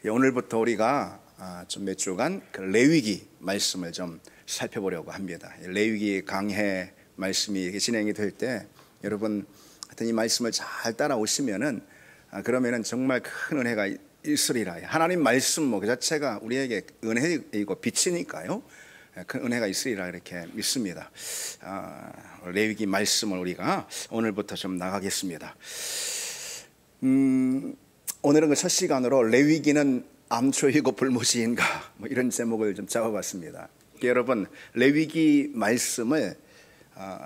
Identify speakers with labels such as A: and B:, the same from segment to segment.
A: 오늘부터 우리가 좀 몇 주간 그 레위기 말씀을 좀 살펴보려고 합니다. 레위기 강해 말씀이 진행이 될 때 여러분 하여튼 이 말씀을 잘 따라오시면은 그러면은 정말 큰 은혜가 있으리라. 하나님 말씀 그 자체가 우리에게 은혜이고 빛이니까요. 큰 은혜가 있으리라 이렇게 믿습니다. 레위기 말씀을 우리가 오늘부터 좀 나가겠습니다. 오늘은 그 첫 시간으로 레위기는 암초이고 불모지인가 이런 제목을 좀 잡아봤습니다. 여러분 레위기 말씀을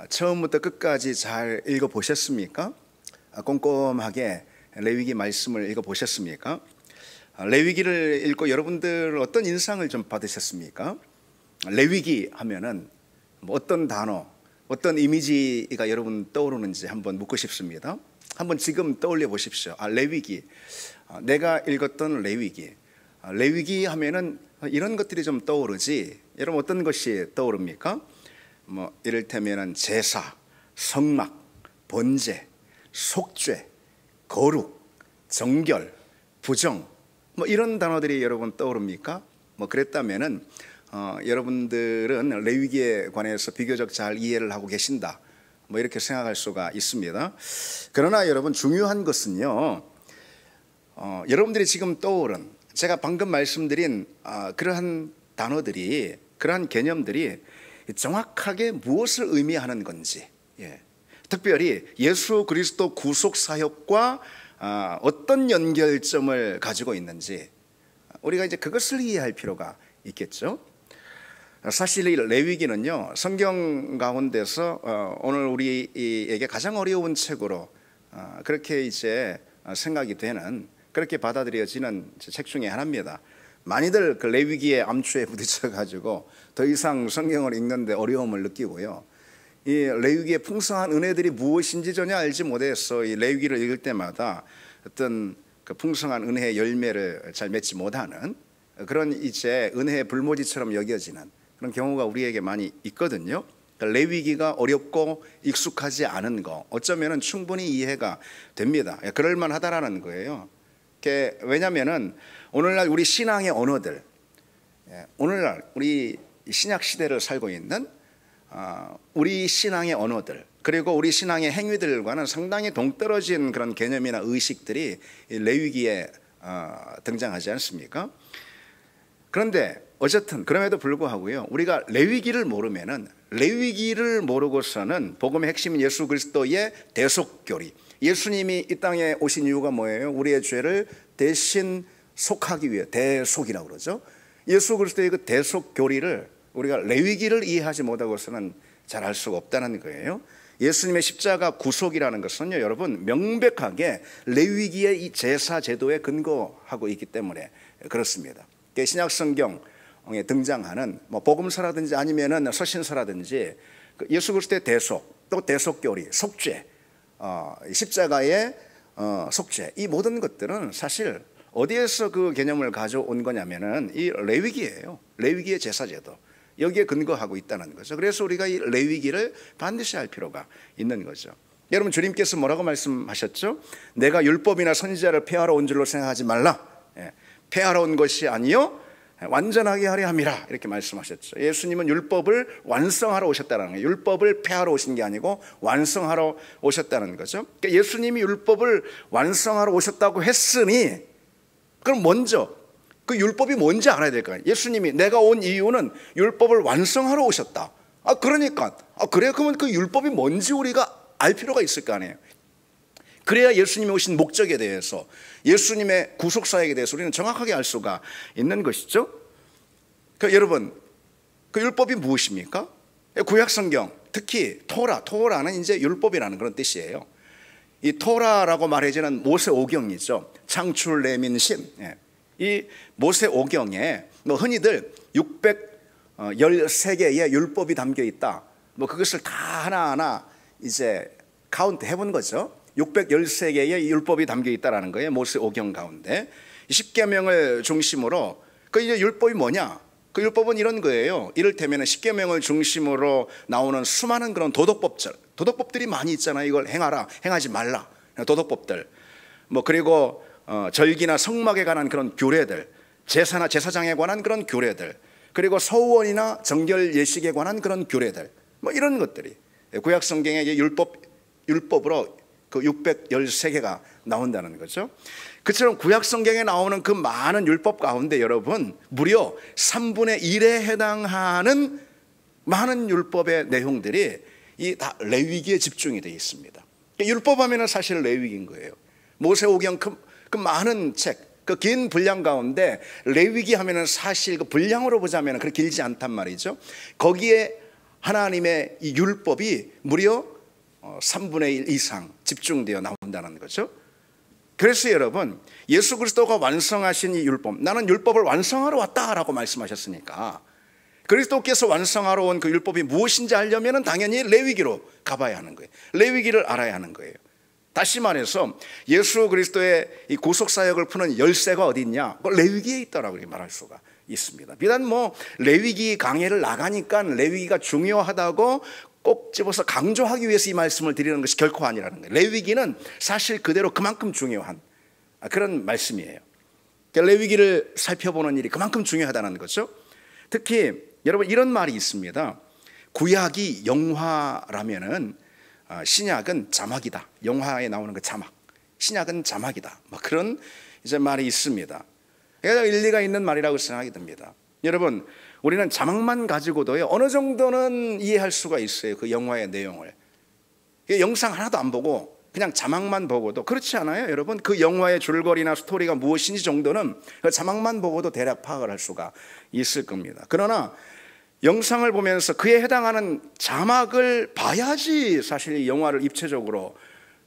A: 처음부터 끝까지 잘 읽어보셨습니까? 꼼꼼하게 레위기 말씀을 읽어보셨습니까? 레위기를 읽고 여러분들 어떤 인상을 좀 받으셨습니까? 레위기 하면은 어떤 단어, 어떤 이미지가 여러분 떠오르는지 한번 묻고 싶습니다. 한번 지금 떠올려 보십시오. 레위기, 내가 읽었던 레위기. 레위기 하면은 이런 것들이 좀 떠오르지. 여러분 어떤 것이 떠오릅니까? 이를테면은 제사, 성막, 번제, 속죄, 거룩, 정결, 부정, 이런 단어들이 여러분 떠오릅니까? 그랬다면은 여러분들은 레위기에 관해서 비교적 잘 이해를 하고 계신다. 이렇게 생각할 수가 있습니다. 그러나 여러분 중요한 것은요, 여러분들이 지금 떠오른 제가 방금 말씀드린 그러한 단어들이, 그러한 개념들이 정확하게 무엇을 의미하는 건지, 특별히 예수 그리스도 구속 사역과 어떤 연결점을 가지고 있는지 우리가 이제 그것을 이해할 필요가 있겠죠. 사실 이 레위기는요, 성경 가운데서 오늘 우리에게 가장 어려운 책으로 그렇게 이제 생각이 되는, 그렇게 받아들여지는 책 중에 하나입니다. 많이들 그 레위기의 암초에 부딪혀 가지고 더 이상 성경을 읽는데 어려움을 느끼고요, 이 레위기의 풍성한 은혜들이 무엇인지 전혀 알지 못해서 이 레위기를 읽을 때마다 어떤 그 풍성한 은혜의 열매를 잘 맺지 못하는 그런 이제 은혜의 불모지처럼 여겨지는 그런 경우가 우리에게 많이 있거든요. 그러니까 레위기가 어렵고 익숙하지 않은 거 어쩌면은 충분히 이해가 됩니다. 그럴만하다라는 거예요. 왜냐하면은 오늘날 우리 신앙의 언어들, 오늘날 우리 신약 시대를 살고 있는 우리 신앙의 언어들, 그리고 우리 신앙의 행위들과는 상당히 동떨어진 그런 개념이나 의식들이 레위기에 등장하지 않습니까? 그런데 어쨌든 그럼에도 불구하고요, 우리가 레위기를 모르면은, 레위기를 모르고서는 복음의 핵심인 예수 그리스도의 대속교리, 예수님이 이 땅에 오신 이유가 뭐예요? 우리의 죄를 대신 속하기 위해, 대속이라고 그러죠. 예수 그리스도의 그 대속교리를 우리가 레위기를 이해하지 못하고서는 잘 알 수가 없다는 거예요. 예수님의 십자가 구속이라는 것은요, 여러분 명백하게 레위기의 이 제사 제도에 근거하고 있기 때문에 그렇습니다. 신약 성경에 등장하는 복음서라든지 아니면은 서신서라든지 예수 그리스도의 대속, 또 대속교리, 속죄, 십자가의 속죄, 이 모든 것들은 사실 어디에서 그 개념을 가져온 거냐면은 이 레위기예요. 레위기의 제사제도, 여기에 근거하고 있다는 거죠. 그래서 우리가 이 레위기를 반드시 할 필요가 있는 거죠. 여러분 주님께서 뭐라고 말씀하셨죠? 내가 율법이나 선지자를 폐하러 온 줄로 생각하지 말라. 폐하러 온 것이 아니요 완전하게 하려 함이라, 이렇게 말씀하셨죠. 예수님은 율법을 완성하러 오셨다는 거예요. 율법을 폐하러 오신 게 아니고 완성하러 오셨다는 거죠. 그러니까 예수님이 율법을 완성하러 오셨다고 했으니 그럼 먼저 그 율법이 뭔지 알아야 될 거예요. 예수님이 내가 온 이유는 율법을 완성하러 오셨다. 그러니까 그래, 그러면 그 율법이 뭔지 우리가 알 필요가 있을 거 아니에요. 그래야 예수님이 오신 목적에 대해서, 예수님의 구속사역에 대해서 우리는 정확하게 알 수가 있는 것이죠. 그러니까 여러분, 그 율법이 무엇입니까? 구약성경, 특히 토라는 이제 율법이라는 그런 뜻이에요. 이 토라라고 말해지는 모세오경이죠. 창출, 레민신. 이 모세오경에 흔히들 613개의 율법이 담겨 있다. 그것을 다 하나하나 이제 카운트 해본 거죠. 613개의 율법이 담겨 있다라는 거예요. 모세오경 가운데 10계명을 중심으로, 그 이제 율법이 뭐냐? 그 율법은 이런 거예요. 이를테면 10계명을 중심으로 나오는 수많은 그런 도덕법들이 많이 있잖아요. 이걸 행하라, 행하지 말라, 도덕법들. 그리고 절기나 성막에 관한 그런 규례들, 제사나 제사장에 관한 그런 규례들, 그리고 서원이나 정결 예식에 관한 그런 규례들, 뭐 이런 것들이 구약 성경의 율법으로 그 613개가 나온다는 거죠. 그처럼 구약 성경에 나오는 그 많은 율법 가운데 여러분 무려 3분의 1에 해당하는 많은 율법의 내용들이 이 다 레위기에 집중이 되어 있습니다. 율법하면은 사실 레위기인 거예요. 모세오경 그 많은 책, 그 긴 분량 가운데 레위기 하면은 사실 그 분량으로 보자면 그렇게 길지 않단 말이죠. 거기에 하나님의 이 율법이 무려 3분의 1 이상 집중되어 나온다는 거죠. 그래서 여러분 예수 그리스도가 완성하신 이 율법, 나는 율법을 완성하러 왔다라고 말씀하셨으니까 그리스도께서 완성하러 온 그 율법이 무엇인지 알려면 당연히 레위기로 가봐야 하는 거예요. 레위기를 알아야 하는 거예요. 다시 말해서 예수 그리스도의 이 구속사역을 푸는 열쇠가 어디 있냐? 레위기에 있다라고 말할 수가 있습니다. 비단 뭐 레위기 강해를 나가니까 레위기가 중요하다고 꼭 집어서 강조하기 위해서 이 말씀을 드리는 것이 결코 아니라는 거예요. 레위기는 사실 그대로 그만큼 중요한 그런 말씀이에요. 레위기를 살펴보는 일이 그만큼 중요하다는 거죠. 특히 여러분 이런 말이 있습니다. 구약이 영화라면은 신약은 자막이다. 영화에 나오는 그 자막, 신약은 자막이다. 뭐 그런 이제 말이 있습니다. 일리가 있는 말이라고 생각이 듭니다. 여러분 우리는 자막만 가지고도요 어느 정도는 이해할 수가 있어요. 그 영화의 내용을. 영상 하나도 안 보고 그냥 자막만 보고도 그렇지 않아요? 여러분 그 영화의 줄거리나 스토리가 무엇인지 정도는 그 자막만 보고도 대략 파악을 할 수가 있을 겁니다. 그러나 영상을 보면서 그에 해당하는 자막을 봐야지 사실 이 영화를 입체적으로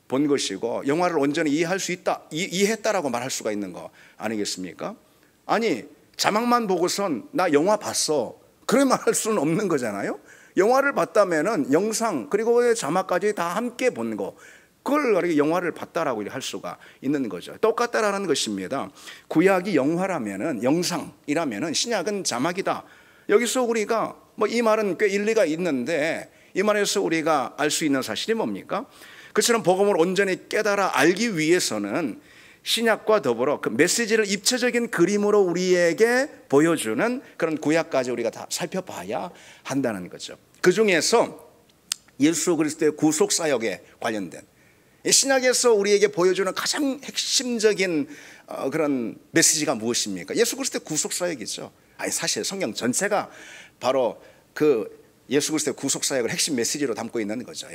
A: 본 것이고 영화를 온전히 이해할 수 있다, 이해했다라고 말할 수가 있는 거 아니겠습니까? 아니 자막만 보고선 나 영화 봤어 그래 말할 수는 없는 거잖아요. 영화를 봤다면은 영상 그리고 자막까지 다 함께 본 거, 그걸 영화를 봤다라고 할 수가 있는 거죠. 똑같다라는 것입니다. 구약이 영화라면은, 영상이라면은 신약은 자막이다. 여기서 우리가 뭐 이 말은 꽤 일리가 있는데 이 말에서 우리가 알 수 있는 사실이 뭡니까? 그처럼 복음을 온전히 깨달아 알기 위해서는 신약과 더불어 그 메시지를 입체적인 그림으로 우리에게 보여주는 그런 구약까지 우리가 다 살펴봐야 한다는 거죠. 그 중에서 예수 그리스도의 구속사역에 관련된 신약에서 우리에게 보여주는 가장 핵심적인 그런 메시지가 무엇입니까? 예수 그리스도의 구속사역이죠. 아니 사실 성경 전체가 바로 그 예수 그리스도의 구속사역을 핵심 메시지로 담고 있는 거죠.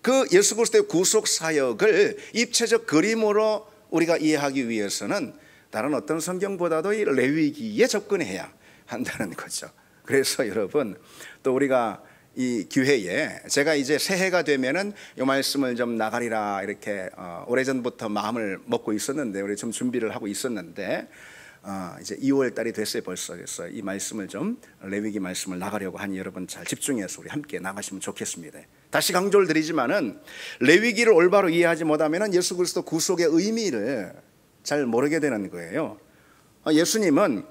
A: 그 예수 그리스도의 구속사역을 입체적 그림으로 우리가 이해하기 위해서는 다른 어떤 성경보다도 이 레위기에 접근해야 한다는 거죠. 그래서 여러분 또 우리가 이 기회에 제가 이제 새해가 되면은 이 말씀을 좀 나가리라 이렇게 오래전부터 마음을 먹고 있었는데 우리 좀 준비를 하고 있었는데 이제 2월 달이 됐어요 벌써. 그래서 이 말씀을 좀 레위기 말씀을 나가려고 하니 여러분 잘 집중해서 우리 함께 나가시면 좋겠습니다. 다시 강조를 드리지만은 레위기를 올바로 이해하지 못하면은 예수 그리스도 구속의 의미를 잘 모르게 되는 거예요. 예수님은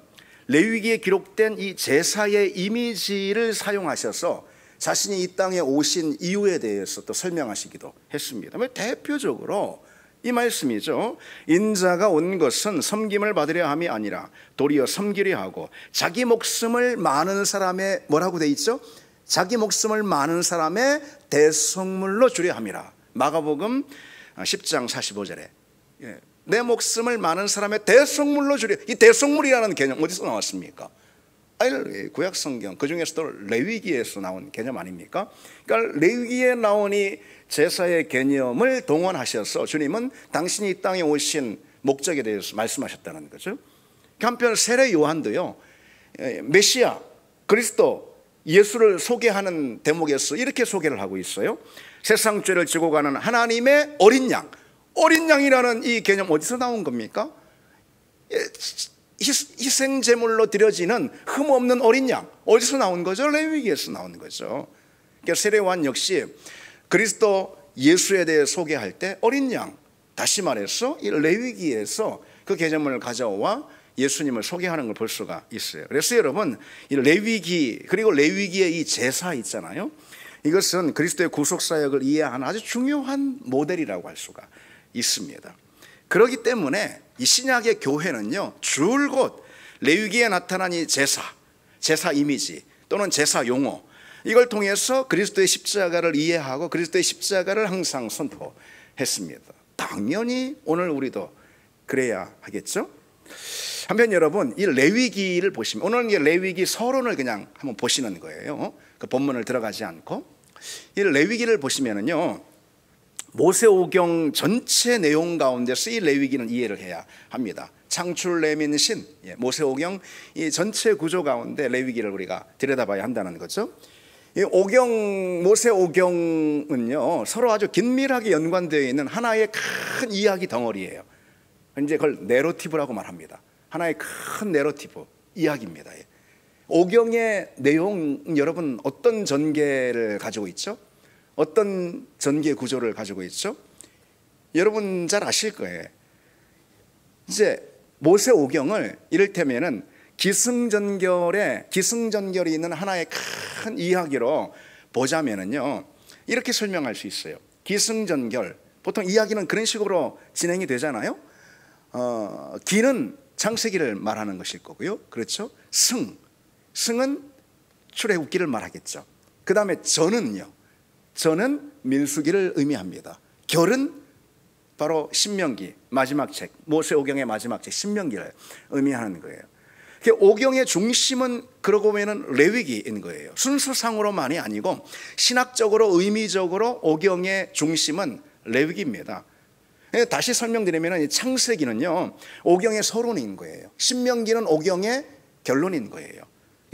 A: 레위기에 기록된 이 제사의 이미지를 사용하셔서 자신이 이 땅에 오신 이유에 대해서 또 설명하시기도 했습니다. 대표적으로 이 말씀이죠. 인자가 온 것은 섬김을 받으려 함이 아니라 도리어 섬기려 하고 자기 목숨을 많은 사람의 뭐라고 돼 있죠? 자기 목숨을 많은 사람의 대속물로 주려 함이라. 마가복음 10장 45절에 내 목숨을 많은 사람의 대속물로 주려. 이 대속물이라는 개념 어디서 나왔습니까? 구약 성경 그 중에서도 레위기에서 나온 개념 아닙니까? 그러니까 레위기에 나온 이 제사의 개념을 동원하셔서 주님은 당신이 이 땅에 오신 목적에 대해서 말씀하셨다는 거죠. 한편 세례 요한도요 메시아 그리스도 예수를 소개하는 대목에서 이렇게 소개를 하고 있어요. 세상 죄를 지고 가는 하나님의 어린 양. 어린 양이라는 이 개념 어디서 나온 겁니까? 희생제물로 드려지는 흠없는 어린 양. 어디서 나온 거죠? 레위기에서 나온 거죠. 그러니까 세례 요한 역시 그리스도 예수에 대해 소개할 때 어린 양, 다시 말해서 이 레위기에서 그 개념을 가져와 예수님을 소개하는 걸 볼 수가 있어요. 그래서 여러분 이 레위기 그리고 레위기의 이 제사 있잖아요. 이것은 그리스도의 구속사역을 이해하는 아주 중요한 모델이라고 할 수가 있습니다. 그렇기 때문에 이 신약의 교회는요, 줄곧 레위기에 나타난 이 제사 이미지 또는 제사 용어, 이걸 통해서 그리스도의 십자가를 이해하고 그리스도의 십자가를 항상 선포했습니다. 당연히 오늘 우리도 그래야 하겠죠. 한편 여러분, 이 레위기를 보시면, 오늘은 이 레위기 서론을 그냥 한번 보시는 거예요. 그 본문을 들어가지 않고. 이 레위기를 보시면은요, 모세오경 전체 내용 가운데서 이 레위기는 이해를 해야 합니다. 창출 레민신, 모세오경 이 전체 구조 가운데 레위기를 우리가 들여다봐야 한다는 거죠. 이 모세오경은요, 서로 아주 긴밀하게 연관되어 있는 하나의 큰 이야기 덩어리예요. 이제 그걸 내러티브라고 말합니다. 하나의 큰 내러티브 이야기입니다. 오경의 내용, 여러분 어떤 전개를 가지고 있죠? 어떤 전개 구조를 가지고 있죠? 여러분 잘 아실 거예요. 이제 모세오경을 이를테면은 기승전결이 있는 하나의 큰 이야기로 보자면은요, 이렇게 설명할 수 있어요. 기승전결, 보통 이야기는 그런 식으로 진행이 되잖아요. 기는 창세기를 말하는 것일 거고요, 그렇죠? 승은 출애굽기를 말하겠죠. 그 다음에 전은 민수기를 의미합니다. 결은 바로 신명기 마지막 책, 모세오경의 마지막 책 신명기를 의미하는 거예요. 오경의 중심은 그러고 보면은 레위기인 거예요. 순서상으로만이 아니고 신학적으로 의미적으로 오경의 중심은 레위기입니다. 다시 설명드리면 창세기는요, 오경의 서론인 거예요. 신명기는 오경의 결론인 거예요.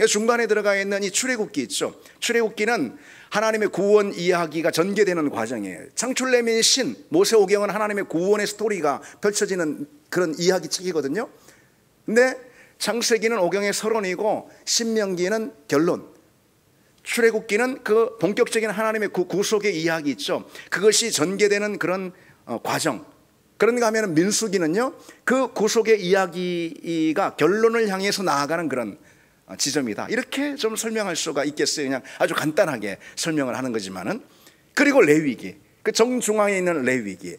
A: 중간에 들어가 있는 이 출애굽기 있죠. 출애굽기는 하나님의 구원 이야기가 전개되는 과정이에요. 창출레민 신, 모세오경은 하나님의 구원의 스토리가 펼쳐지는 그런 이야기 책이거든요. 근데 창세기는 오경의 서론이고 신명기는 결론, 출애굽기는 그 본격적인 하나님의 구속의 이야기 있죠. 그것이 전개되는 그런 과정. 그런가 하면 민수기는요, 그 구속의 이야기가 결론을 향해서 나아가는 그런 지점이다. 이렇게 좀 설명할 수가 있겠어요. 그냥 아주 간단하게 설명을 하는 거지만은. 그리고 레위기, 그 정중앙에 있는 레위기,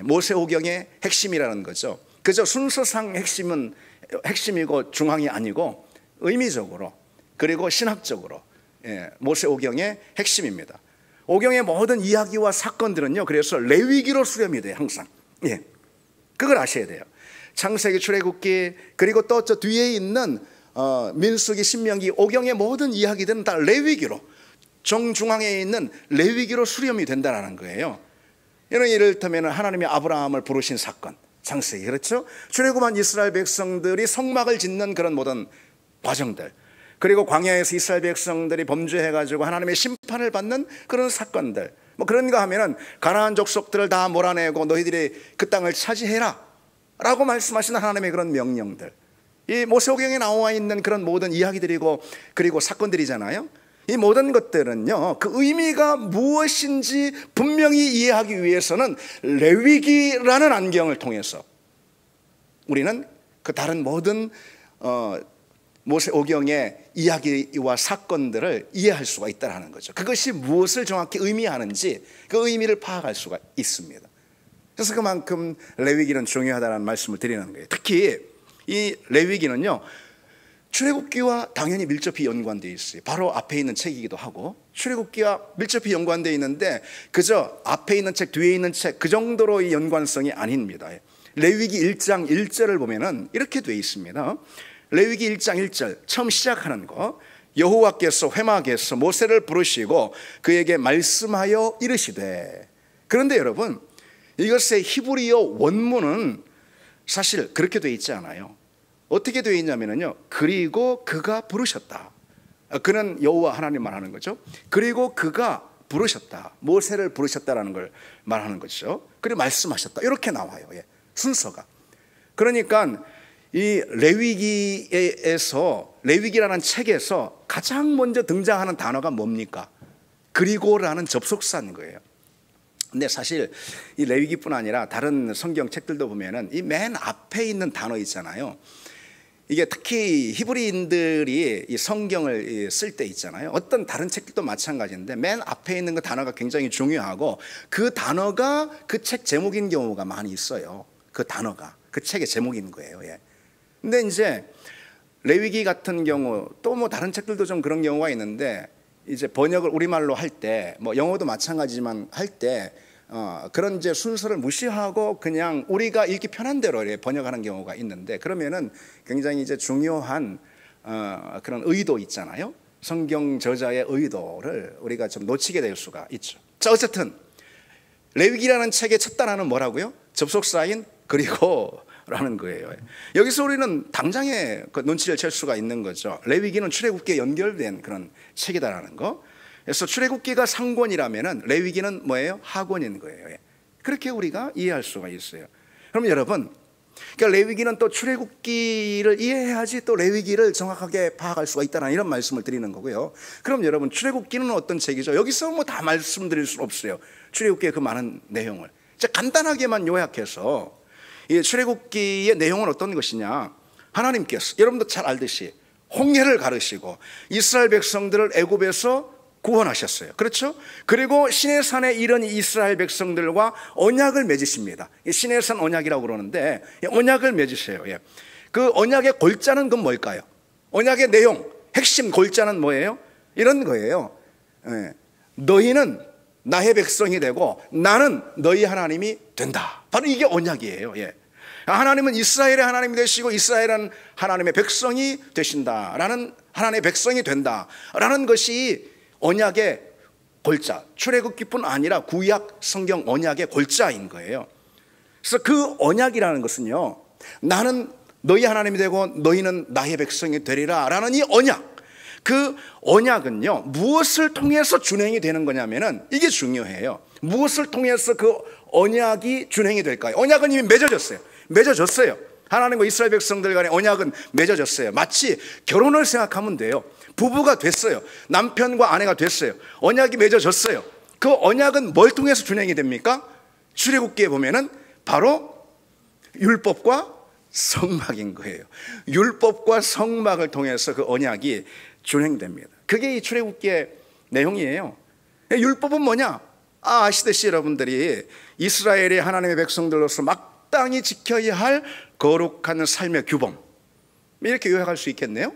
A: 모세오경의 핵심이라는 거죠. 그저 순서상 핵심이고 중앙이 아니고 의미적으로 그리고 신학적으로 모세오경의 핵심입니다. 오경의 모든 이야기와 사건들은요, 그래서 레위기로 수렴이 돼요, 항상. 그걸 아셔야 돼요. 창세기, 출애굽기, 그리고 또 저 뒤에 있는 민수기, 신명기, 오경의 모든 이야기들은 다 레위기로, 정중앙에 있는 레위기로 수렴이 된다는 거예요. 이를테면 하나님이 아브라함을 부르신 사건, 창세기, 그렇죠? 출애굽한 이스라엘 백성들이 성막을 짓는 그런 모든 과정들, 그리고 광야에서 이스라엘 백성들이 범죄해가지고 하나님의 심판을 받는 그런 사건들, 뭐 그런가 하면은 가나안 족속들을 다 몰아내고 너희들이 그 땅을 차지해라 라고 말씀하시는 하나님의 그런 명령들, 이 모세오경에 나와 있는 그런 모든 이야기들이고 그리고 사건들이잖아요. 이 모든 것들은요, 그 의미가 무엇인지 분명히 이해하기 위해서는 레위기라는 안경을 통해서 우리는 그 다른 모든 모세오경의 이야기와 사건들을 이해할 수가 있다는 거죠. 그것이 무엇을 정확히 의미하는지 그 의미를 파악할 수가 있습니다. 그래서 그만큼 레위기는 중요하다는 말씀을 드리는 거예요. 특히 이 레위기는요, 출애굽기와 당연히 밀접히 연관되어 있어요. 바로 앞에 있는 책이기도 하고 출애굽기와 밀접히 연관되어 있는데 그저 앞에 있는 책, 뒤에 있는 책 그 정도로의 연관성이 아닙니다. 레위기 1장 1절을 보면은 이렇게 되어 있습니다. 레위기 1장 1절 처음 시작하는 거, 여호와께서 회막에서 모세를 부르시고 그에게 말씀하여 이르시되. 그런데 여러분, 이것의 히브리어 원문은 사실 그렇게 되어 있지 않아요. 어떻게 되어 있냐면요, 그리고 그가 부르셨다. 그는 여호와 하나님 말하는 거죠. 그리고 그가 부르셨다, 모세를 부르셨다라는 걸 말하는 거죠. 그리고 말씀하셨다, 이렇게 나와요. 순서가. 그러니까 이 레위기라는 책에서 가장 먼저 등장하는 단어가 뭡니까? 그리고라는 접속사인 거예요. 근데 사실 이 레위기뿐 아니라 다른 성경 책들도 보면은 이 맨 앞에 있는 단어 있잖아요. 이게 특히 히브리인들이 이 성경을 쓸 때 있잖아요. 어떤 다른 책들도 마찬가지인데 맨 앞에 있는 그 단어가 굉장히 중요하고 그 단어가 그 책 제목인 경우가 많이 있어요. 그 단어가 그 책의 제목인 거예요. 예. 근데 이제 레위기 같은 경우 또 뭐 다른 책들도 좀 그런 경우가 있는데 이제 번역을 우리말로 할 때 뭐 영어도 마찬가지지만 할 때 그런 이제 순서를 무시하고 그냥 우리가 읽기 편한 대로 번역하는 경우가 있는데 그러면은 굉장히 이제 중요한 그런 의도 있잖아요. 성경 저자의 의도를 우리가 좀 놓치게 될 수가 있죠. 자, 어쨌든 레위기라는 책의 첫 단어는 뭐라고요? 접속사인 그리고 라는 거예요. 여기서 우리는 당장에 그 눈치를 챌 수가 있는 거죠. 레위기는 출애굽기에 연결된 그런 책이다라는 거. 그래서 출애굽기가 상권이라면은 레위기는 뭐예요? 하권인 거예요. 그렇게 우리가 이해할 수가 있어요. 그럼 여러분, 그러니까 레위기는 또 출애굽기를 이해해야지 또 레위기를 정확하게 파악할 수가 있다는 이런 말씀을 드리는 거고요. 그럼 여러분, 출애굽기는 어떤 책이죠? 여기서 뭐 다 말씀드릴 수 없어요. 출애굽기의 그 많은 내용을 간단하게만 요약해서 이 출애굽기의 내용은 어떤 것이냐? 하나님께서 여러분도 잘 알듯이 홍해를 가르시고 이스라엘 백성들을 애굽에서 구원하셨어요. 그렇죠? 그리고 시내산에 이른 이스라엘 백성들과 언약을 맺으십니다. 시내산 언약이라고 그러는데 언약을 맺으세요. 그 언약의 골자는 그건 뭘까요? 언약의 내용, 핵심 골자는 뭐예요? 이런 거예요. 너희는 나의 백성이 되고 나는 너희 하나님이 된다. 바로 이게 언약이에요. 하나님은 이스라엘의 하나님이 되시고 이스라엘은 하나님의 백성이 되신다라는, 하나님의 백성이 된다라는 것이 언약의 골자, 출애굽기뿐 아니라 구약 성경 언약의 골자인 거예요. 그래서 그 언약이라는 것은요, 나는 너희 하나님이 되고 너희는 나의 백성이 되리라 라는 이 언약, 그 언약은요 무엇을 통해서 준행이 되는 거냐면은 이게 중요해요. 무엇을 통해서 그 언약이 준행이 될까요? 언약은 이미 맺어졌어요. 하나님과 이스라엘 백성들 간의 언약은 맺어졌어요. 마치 결혼을 생각하면 돼요. 부부가 됐어요. 남편과 아내가 됐어요. 언약이 맺어졌어요. 그 언약은 뭘 통해서 준행이 됩니까? 출애굽기에 보면은 바로 율법과 성막인 거예요. 율법과 성막을 통해서 그 언약이 준행됩니다. 그게 이 출애굽기의 내용이에요. 율법은 뭐냐? 아시듯이 여러분들이 이스라엘의 하나님의 백성들로서 마땅히 지켜야 할 거룩한 삶의 규범, 이렇게 요약할 수 있겠네요.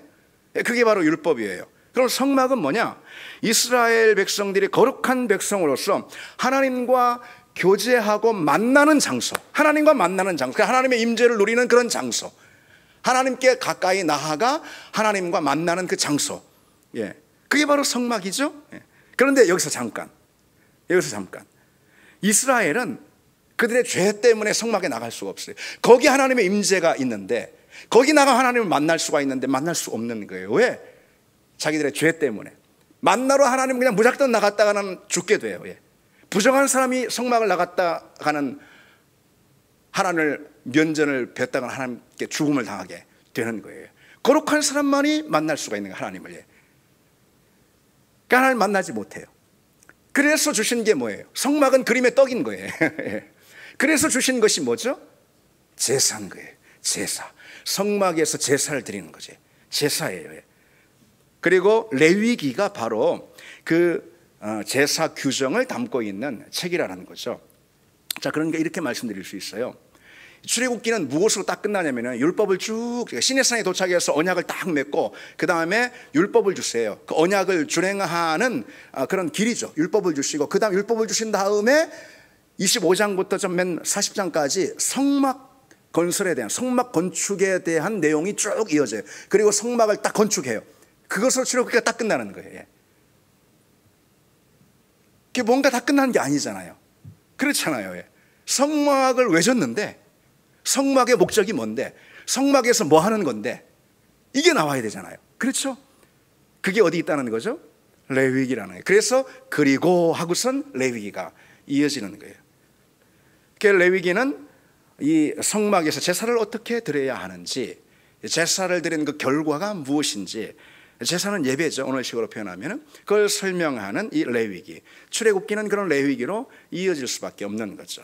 A: 그게 바로 율법이에요. 그럼 성막은 뭐냐? 이스라엘 백성들이 거룩한 백성으로서 하나님과 교제하고 만나는 장소, 하나님과 만나는 장소, 하나님의 임재를 누리는 그런 장소, 하나님께 가까이 나아가 하나님과 만나는 그 장소, 그게 바로 성막이죠. 그런데 여기서 잠깐 이스라엘은 그들의 죄 때문에 성막에 나갈 수가 없어요. 거기 하나님의 임재가 있는데, 거기 나가 하나님을 만날 수가 있는데 만날 수 없는 거예요. 왜? 자기들의 죄 때문에. 만나러 하나님 그냥 무작정 나갔다가는 죽게 돼요. 부정한 사람이 성막을 나갔다가는 하나님을 면전을 뵀다가는 하나님께 죽음을 당하게 되는 거예요. 거룩한 사람만이 만날 수가 있는 거예요, 하나님을. 그러니까 하나님을 만나지 못해요. 그래서 주신 게 뭐예요? 성막은 그림의 떡인 거예요. 그래서 주신 것이 뭐죠? 제사인 거예요. 제사. 성막에서 제사를 드리는 거죠. 제사예요. 그리고 레위기가 바로 그 제사 규정을 담고 있는 책이라는 거죠. 자, 그러니까 이렇게 말씀드릴 수 있어요. 출애굽기는 무엇으로 딱 끝나냐면은 율법을 쭉 시내산에 도착해서 언약을 딱 맺고 그 다음에 율법을 주세요. 그 언약을 준행하는 그런 길이죠. 율법을 주시고 그 다음 율법을 주신 다음에 25장부터 좀 맨 40장까지 성막 건설에 대한, 성막 건축에 대한 내용이 쭉 이어져요. 그리고 성막을 딱 건축해요. 그것으로 출애굽기가 딱 끝나는 거예요. 그게 뭔가 다 끝난 게 아니잖아요. 그렇잖아요. 성막을 왜 졌는데, 성막의 목적이 뭔데, 성막에서 뭐 하는 건데, 이게 나와야 되잖아요. 그렇죠? 그게 어디 있다는 거죠? 레위기라는 거예요. 그래서 그리고 하고선 레위기가 이어지는 거예요. 그 레위기는 이 성막에서 제사를 어떻게 드려야 하는지, 제사를 드리는 그 결과가 무엇인지, 제사는 예배죠. 오늘 식으로 표현하면 그걸 설명하는 이 레위기, 출애굽기는 그런 레위기로 이어질 수밖에 없는 거죠.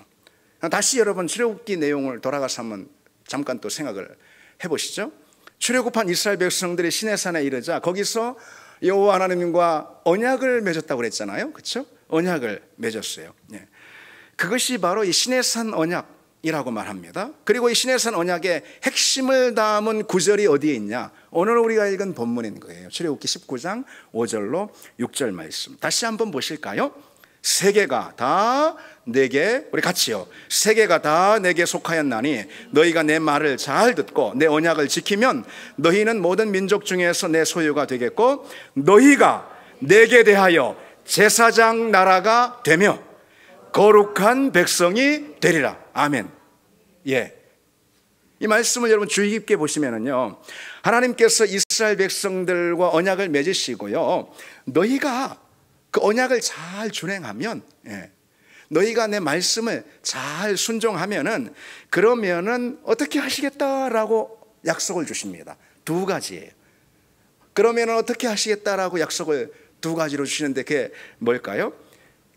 A: 다시 여러분 출애굽기 내용을 돌아가서 한번 잠깐 또 생각을 해보시죠. 출애굽한 이스라엘 백성들이 시내산에 이르자 거기서 여호와 하나님과 언약을 맺었다고 그랬잖아요. 그렇죠? 언약을 맺었어요. 그것이 바로 이 시내산 언약, 이라고 말합니다. 그리고 이 시내산 언약의 핵심을 담은 구절이 어디에 있냐? 오늘 우리가 읽은 본문인 거예요. 출애굽기 19장 5절로 6절 말씀. 다시 한번 보실까요? 세계가 다 내게, 우리 같이요. 세계가 다 내게 속하였나니 너희가 내 말을 잘 듣고 내 언약을 지키면 너희는 모든 민족 중에서 내 소유가 되겠고 너희가 내게 대하여 제사장 나라가 되며 거룩한 백성이 되리라. 아멘. 예. 이 말씀을 여러분 주의 깊게 보시면은요, 하나님께서 이스라엘 백성들과 언약을 맺으시고요, 너희가 그 언약을 잘 준행하면, 너희가 내 말씀을 잘 순종하면은, 그러면은 어떻게 하시겠다라고 약속을 주십니다. 두 가지예요. 그러면은 어떻게 하시겠다라고 약속을 두 가지로 주시는데 그게 뭘까요?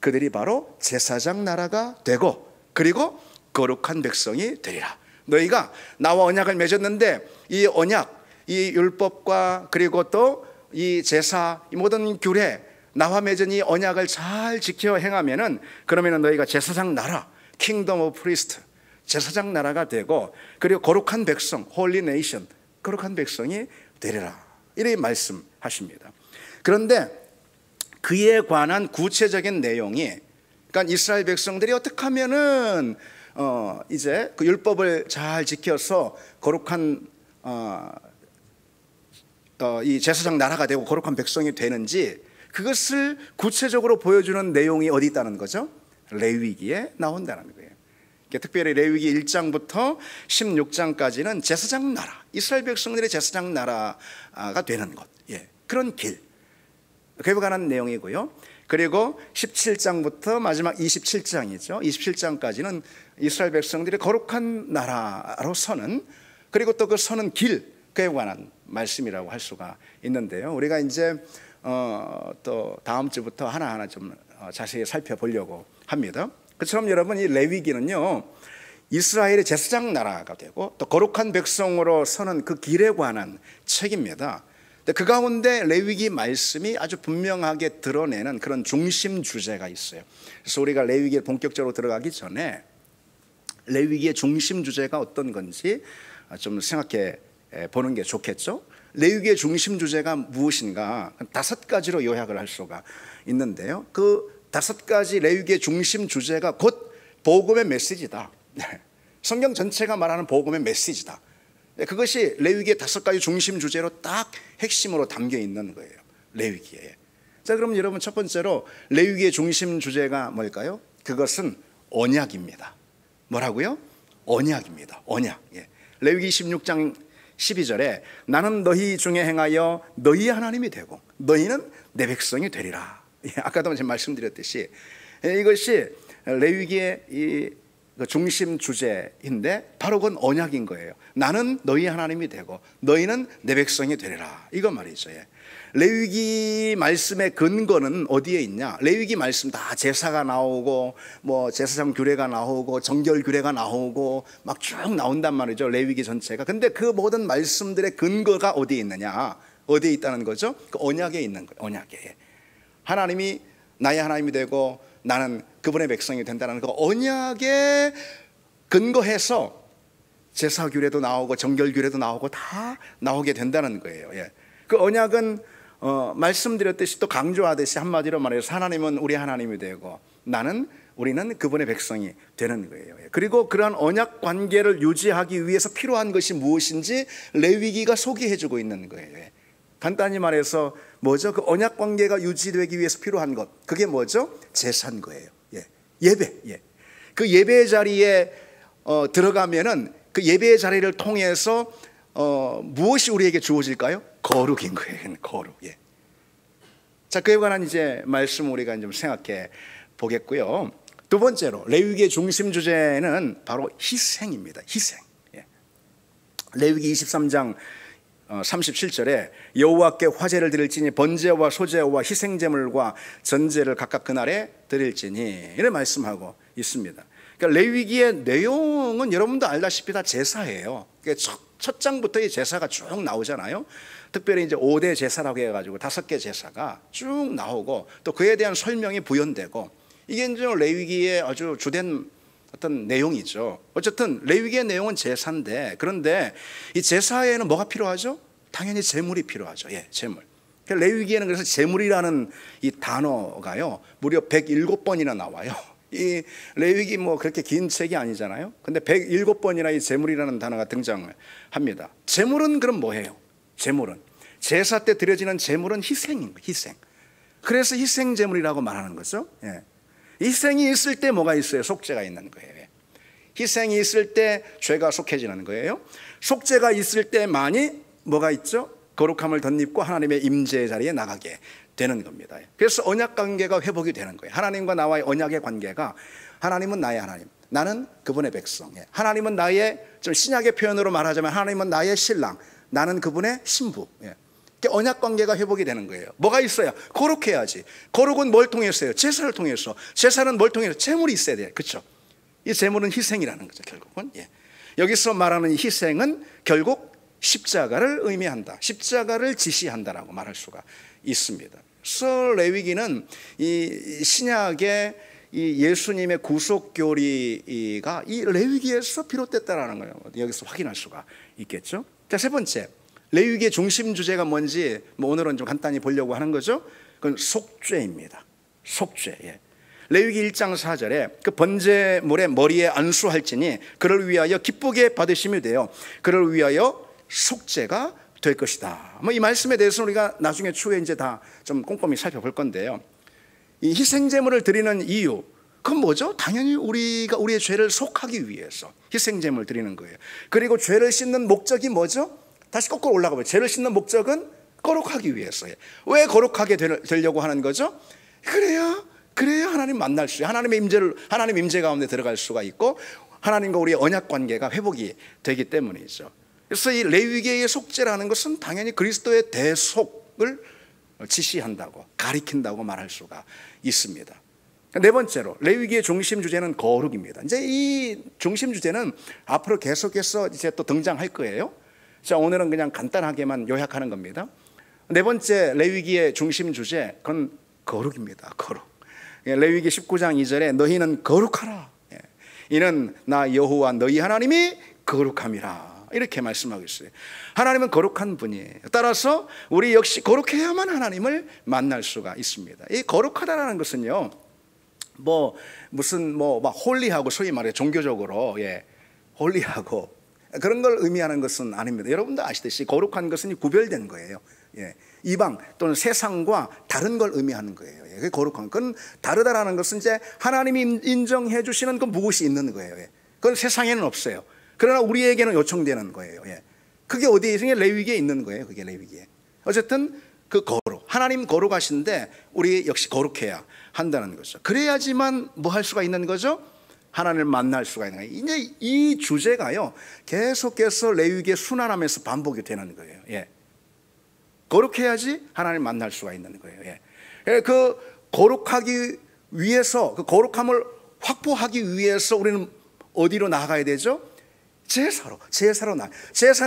A: 그들이 바로 제사장 나라가 되고 그리고 거룩한 백성이 되리라. 너희가 나와 언약을 맺었는데 이 언약, 이 율법과 그리고 또 이 제사, 이 모든 규례, 나와 맺은 이 언약을 잘 지켜 행하면은 그러면은 너희가 제사장 나라, 킹덤 오브 프리스트, 제사장 나라가 되고 그리고 거룩한 백성, 홀리 네이션, 거룩한 백성이 되리라. 이렇게 말씀하십니다. 그런데 그에 관한 구체적인 내용이, 그러니까 이스라엘 백성들이 어떻게 하면은 이제 그 율법을 잘 지켜서 거룩한 이 제사장 나라가 되고 거룩한 백성이 되는지, 그것을 구체적으로 보여주는 내용이 어디 있다는 거죠? 레위기에 나온다는 거예요. 특별히 레위기 1장부터 16장까지는 제사장 나라, 이스라엘 백성들의 제사장 나라가 되는 것, 그런 길, 그에 관한 내용이고요. 그리고 17장부터 마지막 27장이죠. 27장까지는 이스라엘 백성들이 거룩한 나라로 서는, 그리고 또 그 서는 길, 그에 관한 말씀이라고 할 수가 있는데요. 우리가 이제 또 다음 주부터 하나하나 좀 자세히 살펴보려고 합니다. 그처럼 여러분, 이 레위기는요, 이스라엘의 제사장 나라가 되고 또 거룩한 백성으로 서는 그 길에 관한 책입니다. 그 가운데 레위기 말씀이 아주 분명하게 드러내는 그런 중심 주제가 있어요. 그래서 우리가 레위기에 본격적으로 들어가기 전에 레위기의 중심 주제가 어떤 건지 좀 생각해 보는 게 좋겠죠. 레위기의 중심 주제가 무엇인가 5가지로 요약을 할 수가 있는데요. 그 5가지 레위기의 중심 주제가 곧 복음의 메시지다. 성경 전체가 말하는 복음의 메시지다. 그것이 레위기의 5가지 중심 주제로 딱 핵심으로 담겨 있는 거예요. 레위기에. 자, 그럼 여러분, 첫 번째로 레위기의 중심 주제가 뭘까요? 그것은 언약입니다. 뭐라고요? 언약입니다. 언약. 레위기 16장 12절에 나는 너희 중에 행하여 너희 하나님이 되고 너희는 내 백성이 되리라. 아까도 제가 말씀드렸듯이 이것이 레위기의 이 중심 주제인데 바로 그건 언약인 거예요. 나는 너희 하나님이 되고 너희는 내 백성이 되리라, 이거 말이죠. 레위기 말씀의 근거는 어디에 있냐? 레위기 말씀 다 제사가 나오고 뭐 제사장 규례가 나오고 정결 규례가 나오고 막 쭉 나온단 말이죠, 레위기 전체가. 근데 그 모든 말씀들의 근거가 어디에 있느냐? 어디에 있다는 거죠? 그 언약에 있는 거예요. 언약에. 하나님이 나의 하나님이 되고 나는 그분의 백성이 된다는 그 언약에 근거해서 제사 규례도 나오고 정결 규례도 나오고 다 나오게 된다는 거예요. 그 언약은 말씀드렸듯이 또 강조하듯이 한마디로 말해서 하나님은 우리 하나님이 되고 우리는 그분의 백성이 되는 거예요. 그리고 그러한 언약 관계를 유지하기 위해서 필요한 것이 무엇인지 레위기가 소개해주고 있는 거예요. 간단히 말해서 뭐죠? 그 언약 관계가 유지되기 위해서 필요한 것, 그게 뭐죠? 제사인 거예요. 예배. 그 예배의 자리에 들어가면은 그 예배의 자리를 통해서 무엇이 우리에게 주어질까요? 거룩인 거예요. 거룩. 자, 그에 관한 이제 말씀 우리가 좀 생각해 보겠고요. 두 번째로 레위기의 중심 주제는 바로 희생입니다. 희생. 레위기 23장 37절에 여호와께 화제를 드릴지니 번제와 소제와 희생제물과 전제를 각각 그날에 드릴지니, 이런 말씀하고 있습니다. 그러니까 레위기의 내용은 여러분도 알다시피 다 제사예요. 그러니까 첫 장부터 이 제사가 쭉 나오잖아요. 특별히 이제 5대 제사라고 해가지고 5개 제사가 쭉 나오고 또 그에 대한 설명이 부연되고, 이게 이제 레위기의 아주 주된 어떤 내용이죠. 어쨌든 레위기의 내용은 제사인데, 그런데 이 제사에는 뭐가 필요하죠? 당연히 제물이 필요하죠. 예, 제물. 레위기에는 그래서 제물이라는 이 단어가요 무려 107번이나 나와요. 이 레위기 뭐 그렇게 긴 책이 아니잖아요. 근데 107번이나 이 제물이라는 단어가 등장합니다. 제물은 그럼 뭐예요? 제물은 제사 때 드려지는 제물은 희생인 거예요. 희생. 그래서 희생 제물이라고 말하는 거죠. 예. 희생이 있을 때 뭐가 있어요? 속죄가 있는 거예요. 희생이 있을 때 죄가 속해지는 거예요. 속죄가 있을 때만이 뭐가 있죠? 거룩함을 덧입고 하나님의 임재의 자리에 나가게 되는 겁니다. 그래서 언약 관계가 회복이 되는 거예요. 하나님과 나와의 언약의 관계가, 하나님은 나의 하나님, 나는 그분의 백성. 하나님은 나의, 좀 신약의 표현으로 말하자면 하나님은 나의 신랑, 나는 그분의 신부. 언약 관계가 회복이 되는 거예요. 뭐가 있어야? 거룩해야지. 거룩은 뭘 통해서요? 제사를 통해서. 제사는 뭘 통해서? 제물이 있어야 돼요. 그렇죠? 이 제물은 희생이라는 거죠. 결국은. 여기서 말하는 희생은 결국 십자가를 의미한다. 십자가를 지시한다라고 말할 수가 있습니다. 그래서 레위기는 이 신약의 이 예수님의 구속 교리가 이 레위기에서 비롯됐다라는 거예요. 여기서 확인할 수가 있겠죠. 자, 세 번째, 레위기의 중심 주제가 뭔지 뭐 오늘은 좀 간단히 보려고 하는 거죠. 그건 속죄입니다. 속죄. 예. 레위기 1장 4절에 그 번제물의 머리에 안수할지니 그를 위하여 기쁘게 받으심이 되어 그를 위하여 속죄가 될 것이다. 뭐 이 말씀에 대해서 우리가 나중에 추후에 이제 다 좀 꼼꼼히 살펴볼 건데요. 이 희생제물을 드리는 이유, 그건 뭐죠? 당연히 우리가 우리의 죄를 속하기 위해서 희생제물을 드리는 거예요. 그리고 죄를 씻는 목적이 뭐죠? 다시 거꾸로 올라가 봐요. 죄를 씻는 목적은 거룩하기 위해서예요. 왜 거룩하게 되려고 하는 거죠? 그래야 하나님 만날 수 있어요. 하나님 임재 가운데 들어갈 수가 있고 하나님과 우리의 언약 관계가 회복이 되기 때문이죠. 그래서 이 레위기의 속죄라는 것은 당연히 그리스도의 대속을 지시한다고, 가리킨다고 말할 수가 있습니다. 네 번째로 레위기의 중심 주제는 거룩입니다. 이제 이 중심 주제는 앞으로 계속해서 이제 또 등장할 거예요. 자, 오늘은 그냥 간단하게만 요약하는 겁니다. 네 번째 레위기의 중심 주제, 그건 거룩입니다. 거룩. 레위기 19장 2절에 너희는 거룩하라. 이는 나 여호와 너희 하나님이 거룩함이라. 이렇게 말씀하고 있어요. 하나님은 거룩한 분이에요. 따라서 우리 역시 거룩해야만 하나님을 만날 수가 있습니다. 이 거룩하다라는 것은요, 무슨 막 홀리하고, 소위 말해 종교적으로 홀리하고 그런 걸 의미하는 것은 아닙니다. 여러분도 아시듯이 거룩한 것은 구별된 거예요. 이방 또는 세상과 다른 걸 의미하는 거예요. 그게 거룩한, 그건 다르다라는 것은 이제 하나님이 인정해 주시는 그 무엇이 있는 거예요. 그건 세상에는 없어요. 그러나 우리에게는 요청되는 거예요. 그게 어디에 있으냐? 레위기에 있는 거예요. 그게 레위기에. 어쨌든 그 거룩, 하나님 거룩하신데 우리 역시 거룩해야 한다는 거죠. 그래야지만 뭐 할 수가 있는 거죠? 하나님을 만날 수가 있는 거예요. 이제 이 주제가요 계속해서 레위기에 순환하면서 반복이 되는 거예요. 거룩해야지 하나님을 만날 수가 있는 거예요. 그 거룩하기 위해서, 그 거룩함을 확보하기 위해서 우리는 어디로 나가야 되죠? 제사로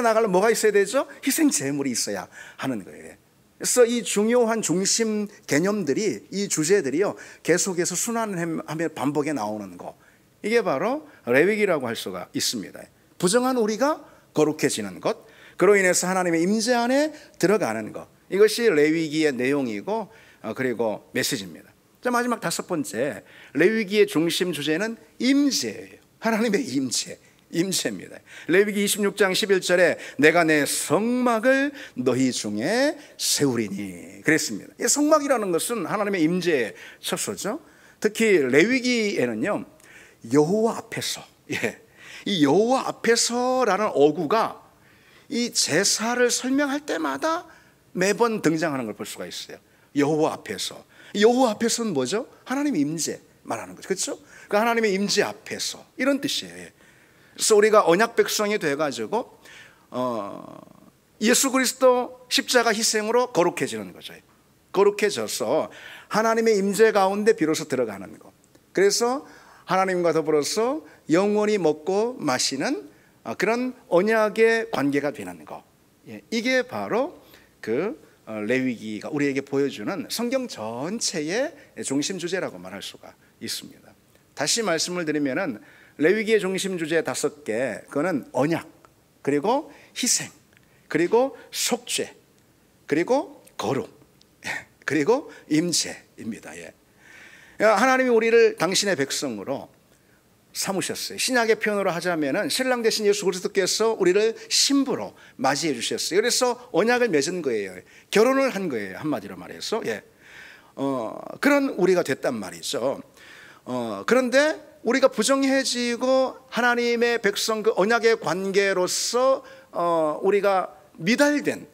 A: 나가려면 뭐가 있어야 되죠? 희생 제물이 있어야 하는 거예요. 그래서 이 중요한 중심 개념들이, 이 주제들이요 계속해서 순환하며 반복에 나오는 거, 이게 바로 레위기라고 할 수가 있습니다. 부정한 우리가 거룩해지는 것, 그로 인해서 하나님의 임재 안에 들어가는 것, 이것이 레위기의 내용이고 그리고 메시지입니다. 자, 마지막 다섯 번째, 레위기의 중심 주제는 임재예요. 하나님의 임재입니다. 레위기 26장 11절에 내가 내 성막을 너희 중에 세우리니 그랬습니다. 이 성막이라는 것은 하나님의 임재의 처소죠. 특히 레위기에는요 여호와 앞에서, 이 여호와 앞에서라는 어구가 이 제사를 설명할 때마다 매번 등장하는 걸 볼 수가 있어요. 여호와 앞에서. 여호와 앞에서는 뭐죠? 하나님의 임재 말하는 거죠. 그렇죠? 그 하나님의 임재 앞에서, 이런 뜻이에요. 그래서 우리가 언약 백성이 돼가지고 예수 그리스도 십자가 희생으로 거룩해지는 거죠. 거룩해져서 하나님의 임재 가운데 비로소 들어가는 거. 그래서 하나님과 더불어서 영원히 먹고 마시는 그런 언약의 관계가 되는 거. 이게 바로 그 레위기가 우리에게 보여주는 성경 전체의 중심 주제라고 말할 수가 있습니다. 다시 말씀을 드리면은 레위기의 중심 주제 5개, 그거는 언약, 그리고 희생, 그리고 속죄, 그리고 거룩, 그리고 임재입니다. 하나님이 우리를 당신의 백성으로 삼으셨어요. 신약의 표현으로 하자면은 신랑 되신 예수 그리스도께서 우리를 신부로 맞이해 주셨어요. 그래서 언약을 맺은 거예요. 결혼을 한 거예요. 한마디로 말해서. 그런 우리가 됐단 말이죠. 그런데 우리가 부정해지고 하나님의 백성 그 언약의 관계로서 우리가 미달된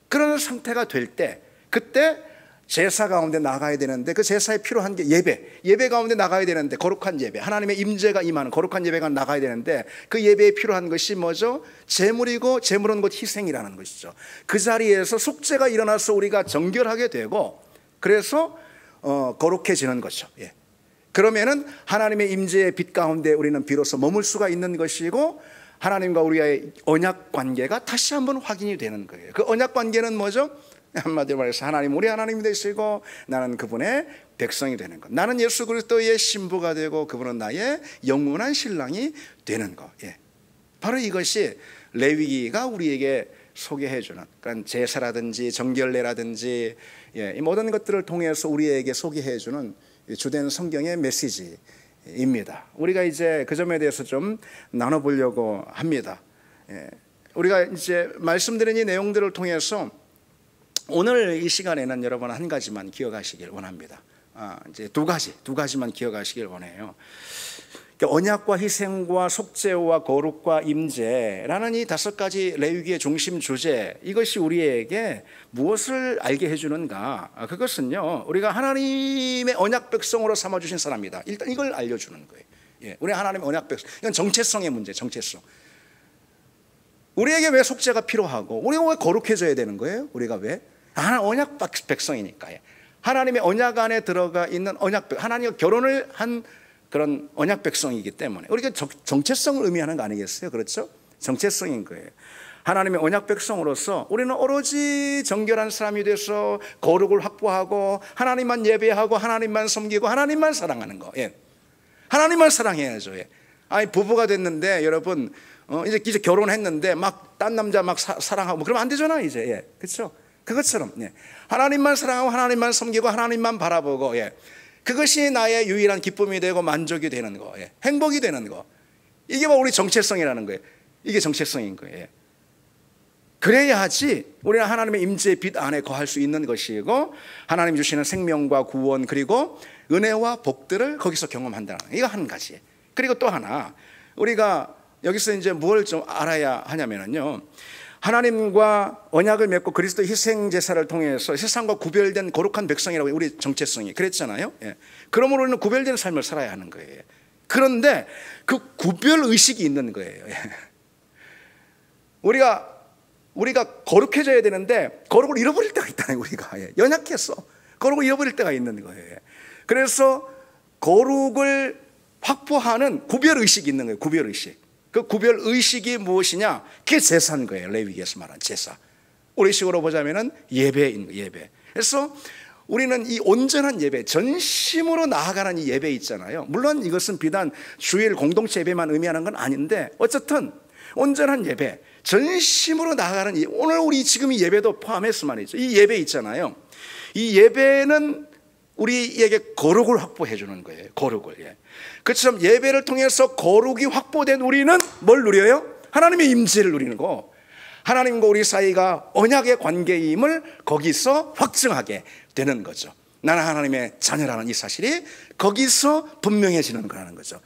A: 그런 상태가 될 때, 그때 제사 가운데 나가야 되는데, 그 제사에 필요한 게 예배 가운데 나가야 되는데, 거룩한 예배, 하나님의 임재가 임하는 거룩한 예배가 나가야 되는데, 그 예배에 필요한 것이 뭐죠? 제물이고, 제물은 곧 희생이라는 것이죠. 그 자리에서 속죄가 일어나서 우리가 정결하게 되고, 그래서 거룩해지는 거죠. 그러면은 하나님의 임재의 빛 가운데 우리는 비로소 머물 수가 있는 것이고, 하나님과 우리의 언약 관계가 다시 한번 확인이 되는 거예요. 그 언약 관계는 뭐죠? 한마디로 말해서 하나님 우리 하나님이 되시고 나는 그분의 백성이 되는 것, 나는 예수 그리스도의 신부가 되고 그분은 나의 영원한 신랑이 되는 것. 바로 이것이 레위기가 우리에게 소개해주는, 그러니까 제사라든지 정결례라든지 이 모든 것들을 통해서 우리에게 소개해주는 주된 성경의 메시지입니다. 우리가 이제 그 점에 대해서 좀 나눠보려고 합니다. 우리가 이제 말씀드린 이 내용들을 통해서 오늘 이 시간에는 여러분 한 가지만 기억하시길 원합니다. 이제 두 가지만 기억하시길 원해요. 언약과 희생과 속죄와 거룩과 임재라는 이 5가지 레위기의 중심 주제, 이것이 우리에게 무엇을 알게 해주는가? 그것은요, 우리가 하나님의 언약 백성으로 삼아주신 사람이다. 일단 이걸 알려주는 거예요. 우리 하나님의 언약 백성, 이건 정체성의 문제, 정체성. 우리에게 왜 속죄가 필요하고 우리가 왜 거룩해져야 되는 거예요? 우리가 왜? 하나님 언약 백성이니까. 하나님의 언약 안에 들어가 있는 하나님과 결혼을 한 그런 언약 백성이기 때문에 우리가 정체성을 의미하는 거 아니겠어요? 그렇죠? 정체성인 거예요. 하나님의 언약 백성으로서 우리는 오로지 정결한 사람이 돼서 거룩을 확보하고 하나님만 예배하고 하나님만 섬기고 하나님만 사랑하는 거. 하나님만 사랑해야죠. 아니 부부가 됐는데 여러분 이제 결혼했는데 막 딴 남자 막 사랑하고 그러면 안 되잖아 이제. 그렇죠? 그것처럼 하나님만 사랑하고 하나님만 섬기고 하나님만 바라보고 그것이 나의 유일한 기쁨이 되고 만족이 되는 거, 행복이 되는 거, 이게 바로 우리 정체성이라는 거예요. 이게 정체성인 거예요. 그래야지 우리는 하나님의 임재의 빛 안에 거할 수 있는 것이고 하나님 주시는 생명과 구원 그리고 은혜와 복들을 거기서 경험한다는 거예요. 이거 한 가지. 그리고 또 하나, 우리가 여기서 이제 뭘 좀 알아야 하냐면요, 하나님과 언약을 맺고 그리스도의 희생 제사를 통해서 세상과 구별된 거룩한 백성이라고 우리 정체성이 그랬잖아요. 그러므로 우리는 구별된 삶을 살아야 하는 거예요. 그런데 그 구별 의식이 있는 거예요. 우리가 거룩해져야 되는데 거룩을 잃어버릴 때가 있다는 우리가 연약해서 거룩을 잃어버릴 때가 있는 거예요. 그래서 거룩을 확보하는 구별 의식이 있는 거예요. 구별 의식. 그 구별 의식이 무엇이냐? 그게 제사인 거예요. 레위기에서 말한 제사. 우리식으로 보자면은 예배인 거예요. 예배. 그래서 우리는 이 온전한 예배, 전심으로 나아가는 이 예배 있잖아요. 물론 이것은 비단 주일 공동체 예배만 의미하는 건 아닌데 어쨌든 온전한 예배, 전심으로 나아가는 오늘 우리 지금 이 예배도 포함해서 말이죠. 이 예배 있잖아요. 이 예배는 우리에게 거룩을 확보해 주는 거예요. 거룩을. 그처럼 예배를 통해서 거룩이 확보된 우리는 뭘 누려요? 하나님의 임재를 누리는 거. 하나님과 우리 사이가 언약의 관계임을 거기서 확증하게 되는 거죠. 나는 하나님의 자녀라는 이 사실이 거기서 분명해지는 거라는 거죠.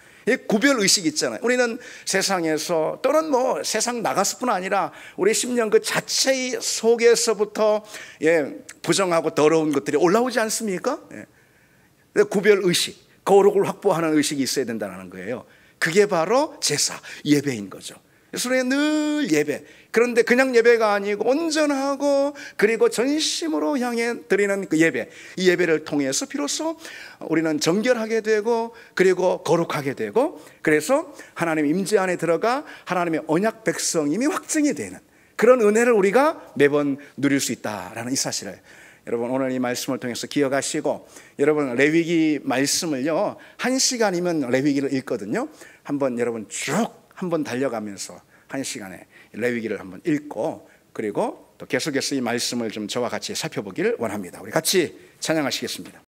A: 구별 의식이 있잖아요. 우리는 세상에서 또는 뭐 세상 나갔을 뿐 아니라 우리 심령 그 자체의 속에서부터 부정하고 더러운 것들이 올라오지 않습니까? 구별 의식, 거룩을 확보하는 의식이 있어야 된다는 거예요. 그게 바로 제사, 예배인 거죠. 그래서 우리는 늘 예배, 그런데 그냥 예배가 아니고 온전하고 그리고 전심으로 향해 드리는 그 예배, 이 예배를 통해서 비로소 우리는 정결하게 되고 그리고 거룩하게 되고 그래서 하나님의 임재 안에 들어가 하나님의 언약 백성임이 확증이 되는 그런 은혜를 우리가 매번 누릴 수 있다라는 이 사실을 여러분 오늘 이 말씀을 통해서 기억하시고, 여러분 레위기 말씀을요 1시간이면 레위기를 읽거든요. 한번 여러분 쭉 한번 달려가면서 한 시간에 레위기를 한번 읽고 그리고 또 계속해서 이 말씀을 좀 저와 같이 살펴보기를 원합니다. 우리 같이 찬양하시겠습니다.